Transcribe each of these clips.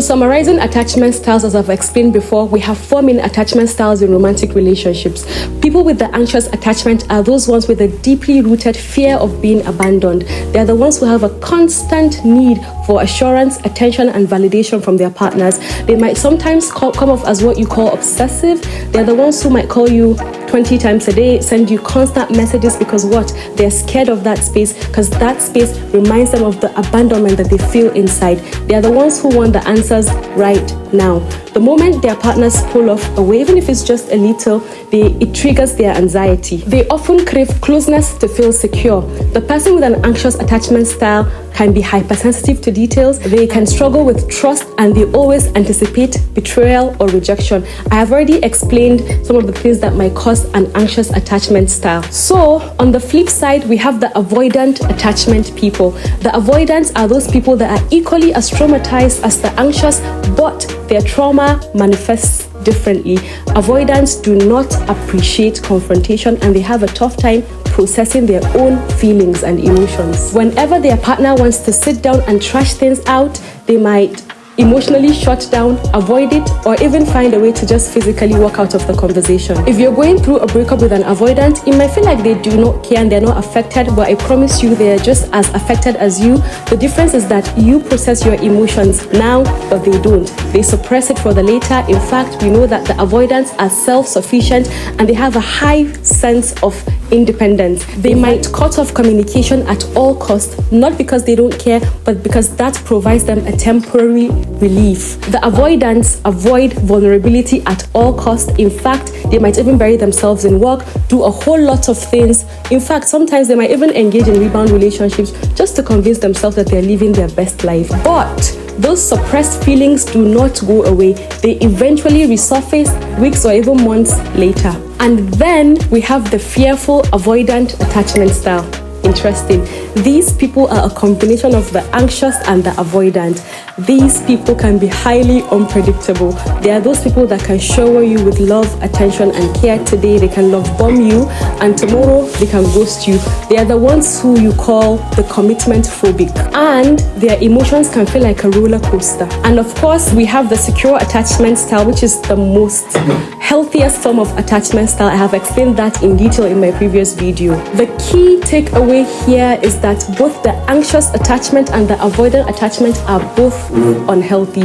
Summarizing attachment styles, as I've explained before, we have 4 main attachment styles in romantic relationships. People with the anxious attachment are those ones with a deeply rooted fear of being abandoned. They are the ones who have a constant need for assurance, attention, and validation from their partners. They might sometimes come off as what you call obsessive. They're the ones who might call you 20 times a day, send you constant messages because what? They're scared of that space, because that space reminds them of the abandonment that they feel inside. They are the ones who want the answers right now. The moment their partners pull off away, even if it's just a little, it triggers their anxiety. They often crave closeness to feel secure. The person with an anxious attachment style can be hypersensitive to details. They can struggle with trust, and they always anticipate betrayal or rejection. I have already explained some of the things that might cause an anxious attachment style. So on the flip side, we have the avoidant attachment people. The avoidants are those people that are equally as traumatized as the anxious, but their trauma manifests differently. Avoidants do not appreciate confrontation, and they have a tough time processing their own feelings and emotions. Whenever their partner wants to sit down and trash things out, they might emotionally shut down, avoid it, or even find a way to just physically walk out of the conversation. If you're going through a breakup with an avoidant, it might feel like they do not care and they're not affected, but I promise you they're just as affected as you. The difference is that you process your emotions now, but they don't. They suppress it for the later. In fact, we know that the avoidants are self-sufficient and they have a high sense of independence. They might cut off communication at all costs, not because they don't care, but because that provides them a temporary relief. The avoidants avoid vulnerability at all costs. In fact, they might even bury themselves in work, do a whole lot of things. In fact, sometimes they might even engage in rebound relationships just to convince themselves that they're living their best life. But those suppressed feelings do not go away. They eventually resurface weeks or even months later. And then we have the fearful avoidant attachment style. Interesting. These people are a combination of the anxious and the avoidant. These people can be highly unpredictable. They are those people that can shower you with love, attention, and care today. They can love bomb you, and tomorrow they can ghost you. They are the ones who you call the commitment phobic, and their emotions can feel like a roller coaster. And of course, we have the secure attachment style, which is the most healthiest form of attachment style. I have explained that in detail in my previous video. The key takeaway here is that both the anxious attachment and the avoidant attachment are both unhealthy.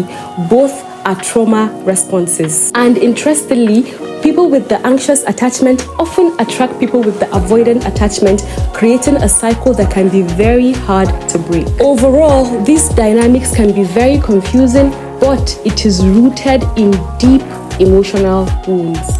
Both are trauma responses. And interestingly, people with the anxious attachment often attract people with the avoidant attachment, creating a cycle that can be very hard to break. Overall, these dynamics can be very confusing, but it is rooted in deep emotional wounds.